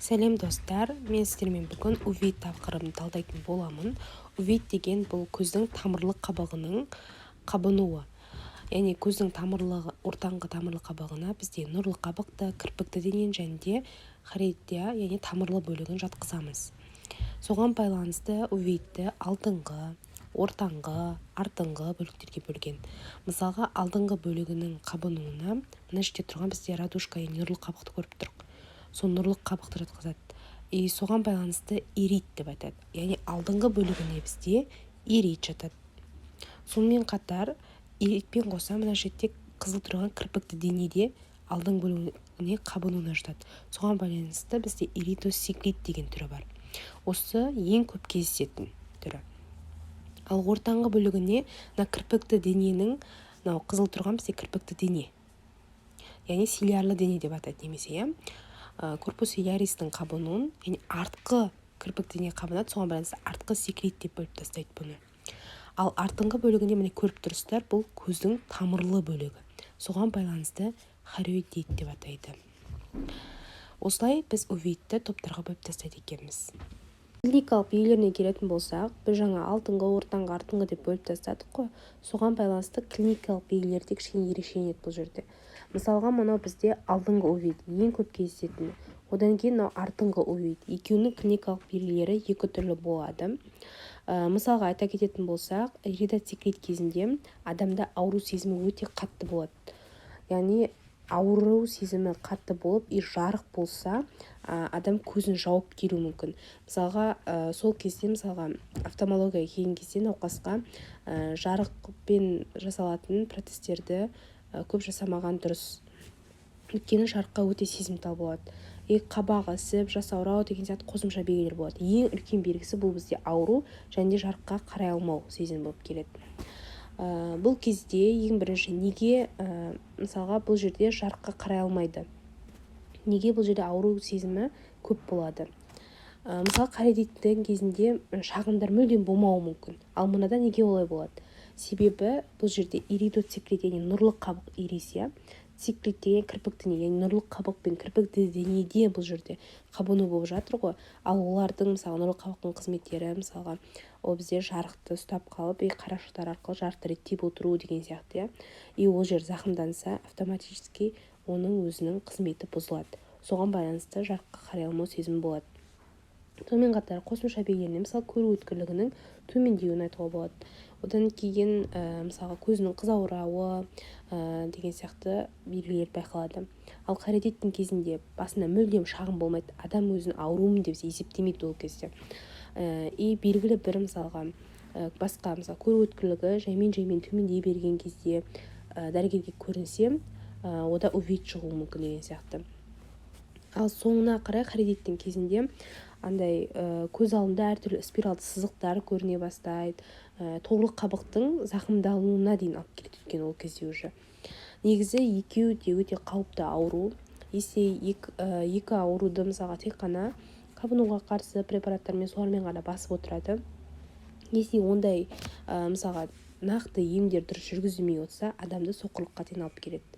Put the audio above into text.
Сәлем достар, мен сіздермен бүгін увейт тақырыбын талдайтын боламын. Увейт деген бұл көздің тамырлы қабығының қабынуы. Яғни көздің ортаңғы тамырлы қабығына бізде нұрлы қабықты, кірпікті денені және де хоридия, яғни тамырлы бөлігін жатқызамыз. Соған байланысты увейтті алдыңғы, ортаңғы, артыңғы бөліктерге бөлген. Мысалға, алдыңғы бөлігінің қабынуына мына жерде тұрған бізде радужка, яғни нұрлы қабықты көріп тұрық. Сол нұрлы қабықты жатқызады. Соған байланысты ирит деп айтады. Яғни алдыңғы бөлігіне бізде ирит жатады. Сонымен қатар иритпен қоса мына жерде қызыл тұрған кірпікті денеде алдыңғы бөлігіне қабынуына жатады. Соған байланысты бізде иритосеклит деген түрі бар. Осы ең көп кездесетін түрі. Ал ортаңғы бөлігіне мына кірпікті дененің қызыл тұрған бізде кірпікті дене. Яғни силиарлы дене деп атайды немесе, корпус иляристың қабынуын, яғни артқы кірпік дене қабынады, соған байланысты артқы секрет деп бөліп тастайды бұны. Ал артыңғы бөлігінде міне көріп тұрсыздар, бұл көздің тамырлы бөлігі. Соған байланысты хоридит деп атайды. Осылай біз увейтті топтарға бөліп тастайды екенбіз. Клиникалық белгілеріне келетін болсақ, біз жаңа алдыңғы, ортаңғы, артыңғы деп бөліп тастадық қой. Соған байланысты клиникалық белгілер де кішкене ерекшеленеді бұл жерде. Мысалға, мынау бізде алдыңғы увейт ең көп кездесетіні. Одан кейін мынау артыңғы увейт. Екеуінің клиникалық белгілері екі түрлі болады. Мысалға айта кететін болсақ, иритоцеклит кезінде адамда ауру сезімі өте қатты болады. Яғни ауру сезімі қатты болып, жарық болса, адам көзін жауып келуі мүмкін. Мысалға, сол кезде офтальмологияға келген кезде науқасқа жарықпен жасалатын протезтерді көп жасамаған дұрыс. Өйткені жарыққа өте сезімтал болады. Қабағы ісіп, жасаурау деген сияқты қосымша белгілер болады. Ең үлкен белгісі бұл бізде ауру және жарыққа қарай алмау сезім болып келеді. Бұл кезде ең бірінші неге мысалға бұл жерде жарыққа қарай алмайды? Неге бұл жерде ауру сезімі көп болады? Мысалы, хоридиттің кезінде шағымдар мүлдем болмауы мүмкін. Ал мынада неге олай болады? Себебі бұл жерде иритоцеклит, яғни нұрлы қабық ирисия, циклит деген кірпікті дене, яғни нұрлы қабық пен кірпікті денеде бұл жерде қабыну болып жатыр ғой. Ал олардың мысалы нұрлы қабықтың қызметтері, мысалға, ол бізде жарықты ұстап қалып, қарашықтар арқылы жарықты реттеп отыру деген сияқты. Ол жер зақымданса, автоматически оның өзінің қызметі бұзылады. Соған байланысты жарыққа қарай алмау сезімі болады. Сонымен қатар қосымша белгілеріне мысалы көру өткірлігінің төмендеуін айтуға болады. Одан кейін мысалға көзінің қызарауы деген сияқты белгілер байқалады. Ал хоридиттің кезінде басында мүлдем шағым болмайды. Адам өзін аурумын деп есептемейді ол кезде. Белгілі бір мысалға басқа көру өткірлігі жаймен төмендей берген кезде дәрігерге көрінсе, ода увейт шығуы мүмкін деген сияқты. Ал соңына қарай хоридиттің кезінде андай көз алдында әртүрлі спиралды сызықтар көріне бастайды. Тоғлық қабықтың зақымдалуына дейін алып келеді өткен ол кезде уже. Негізі екеуі де өте қауіпті ауру. Екі ауруды мысалға тек қана қабынуға қарсы препараттармен солармен ғана басып отырады. Ондай мысалға нақты емдер дұрыс жүргізілмей отырса, адамды соқырлыққа дейін алып келеді.